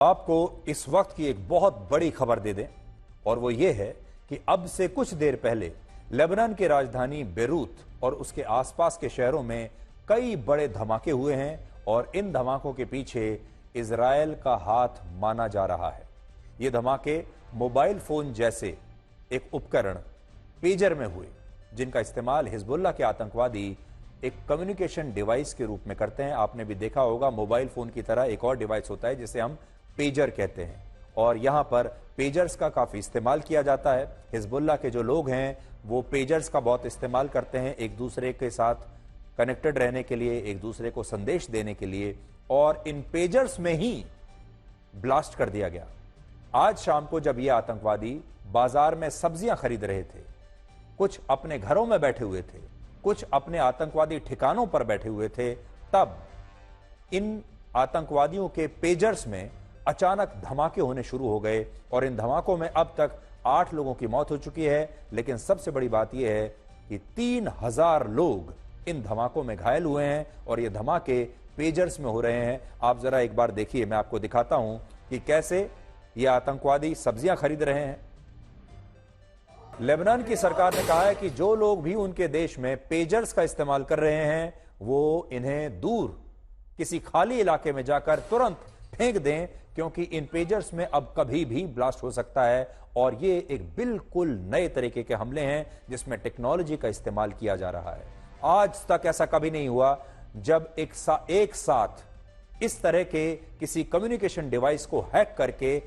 आपको इस वक्त की एक बहुत बड़ी खबर दे दें और वो ये है कि अब से कुछ देर पहले लेबनान की राजधानी बेरूत और उसके आसपास के शहरों में कई बड़े धमाके हुए हैं और इन धमाकों के पीछे इजरायल का हाथ माना जा रहा है। ये धमाके मोबाइल फोन जैसे एक उपकरण पेजर में हुए जिनका इस्तेमाल हिजबुल्लाह के आतंकवादी एक कम्युनिकेशन डिवाइस के रूप में करते हैं। आपने भी देखा होगा मोबाइल फोन की तरह एक और डिवाइस होता है जिसे हम पेजर कहते हैं और यहां पर पेजर्स का काफी इस्तेमाल किया जाता है। हिजबुल्लाह के जो लोग हैं वो पेजर्स का बहुत इस्तेमाल करते हैं एक दूसरे के साथ कनेक्टेड रहने के लिए, एक दूसरे को संदेश देने के लिए, और इन पेजर्स में ही ब्लास्ट कर दिया गया। आज शाम को जब ये आतंकवादी बाजार में सब्जियां खरीद रहे थे, कुछ अपने घरों में बैठे हुए थे, कुछ अपने आतंकवादी ठिकानों पर बैठे हुए थे, तब इन आतंकवादियों के पेजर्स में अचानक धमाके होने शुरू हो गए और इन धमाकों में अब तक 8 लोगों की मौत हो चुकी है। लेकिन सबसे बड़ी बात यह है कि 3000 लोग इन धमाकों में घायल हुए हैं और ये धमाके पेजर्स में हो रहे हैं। आप जरा एक बार देखिए, मैं आपको दिखाता हूं कि कैसे ये आतंकवादी सब्जियां खरीद रहे हैं। लेबनान की सरकार ने कहा है कि जो लोग भी उनके देश में पेजर्स का इस्तेमाल कर रहे हैं वो इन्हें दूर किसी खाली इलाके में जाकर तुरंत फेंक दें, क्योंकि इन पेजर्स में अब कभी भी ब्लास्ट हो सकता है और ये एक बिल्कुल नए तरीके के हमले हैं जिसमें टेक्नोलॉजी का इस्तेमाल किया जा रहा है। आज तक ऐसा कभी नहीं हुआ जब एक साथ इस तरह के किसी कम्युनिकेशन डिवाइस को हैक करके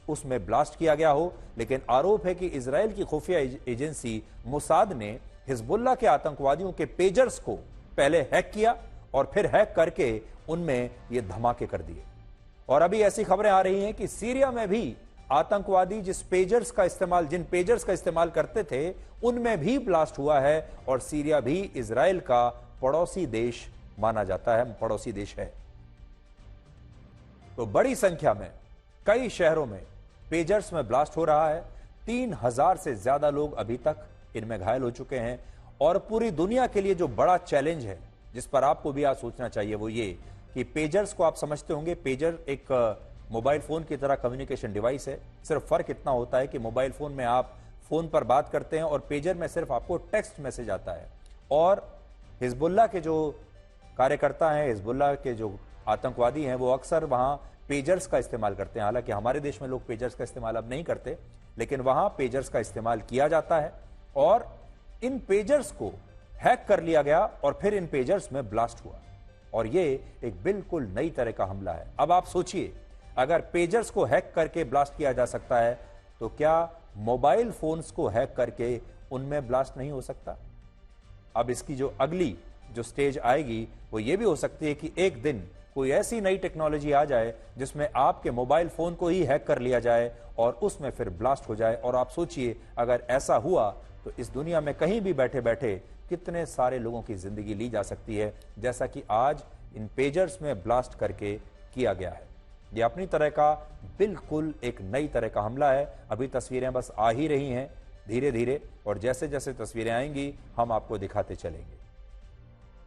उसमें ब्लास्ट किया गया हो। लेकिन आरोप है कि इजराइल की खुफिया एजेंसी मोसाद ने हिजबुल्लाह के आतंकवादियों के पेजर्स को पहले हैक किया और फिर हैक करके उनमें ये धमाके कर दिए। और अभी ऐसी खबरें आ रही हैं कि सीरिया में भी आतंकवादी जिन पेजर्स का इस्तेमाल करते थे उनमें भी ब्लास्ट हुआ है और सीरिया भी इजराइल का पड़ोसी देश माना जाता है, पड़ोसी देश है। तो बड़ी संख्या में कई शहरों में पेजर्स में ब्लास्ट हो रहा है। 3000 से ज्यादा लोग अभी तक इनमें घायल हो चुके हैं और पूरी दुनिया के लिए जो बड़ा चैलेंज है जिस पर आपको भी आज सोचना चाहिए वो ये कि पेजर्स को आप समझते होंगे, पेजर एक मोबाइल फोन की तरह कम्युनिकेशन डिवाइस है। सिर्फ फर्क इतना होता है कि मोबाइल फोन में आप फोन पर बात करते हैं और पेजर में सिर्फ आपको टेक्स्ट मैसेज आता है। और हिजबुल्लाह के जो कार्यकर्ता हैं, हिजबुल्लाह के जो आतंकवादी हैं, वो अक्सर वहां पेजर्स का इस्तेमाल करते हैं। हालांकि हमारे देश में लोग पेजर्स का इस्तेमाल अब नहीं करते, लेकिन वहां पेजर्स का इस्तेमाल किया जाता है और इन पेजर्स को हैक कर लिया गया और फिर इन पेजर्स में ब्लास्ट हुआ और ये एक बिल्कुल नई तरह का हमला है। अब आप सोचिए, अगर पेजर्स को हैक करके ब्लास्ट किया जा सकता है तो क्या मोबाइल फोन्स को हैक करके उनमें ब्लास्ट नहीं हो सकता? अब इसकी जो अगली स्टेज आएगी वो ये भी हो सकती है कि एक दिन कोई ऐसी नई टेक्नोलॉजी आ जाए जिसमें आपके मोबाइल फोन को ही हैक कर लिया जाए और उसमें फिर ब्लास्ट हो जाए। और आप सोचिए, अगर ऐसा हुआ तो इस दुनिया में कहीं भी बैठे बैठे कितने सारे लोगों की जिंदगी ली जा सकती है, जैसा कि आज इन पेजर्स में ब्लास्ट करके किया गया है। यह अपनी तरह का बिल्कुल एक नई तरह का हमला है। अभी तस्वीरें बस आ ही रही हैं धीरे धीरे और जैसे जैसे तस्वीरें आएंगी हम आपको दिखाते चलेंगे।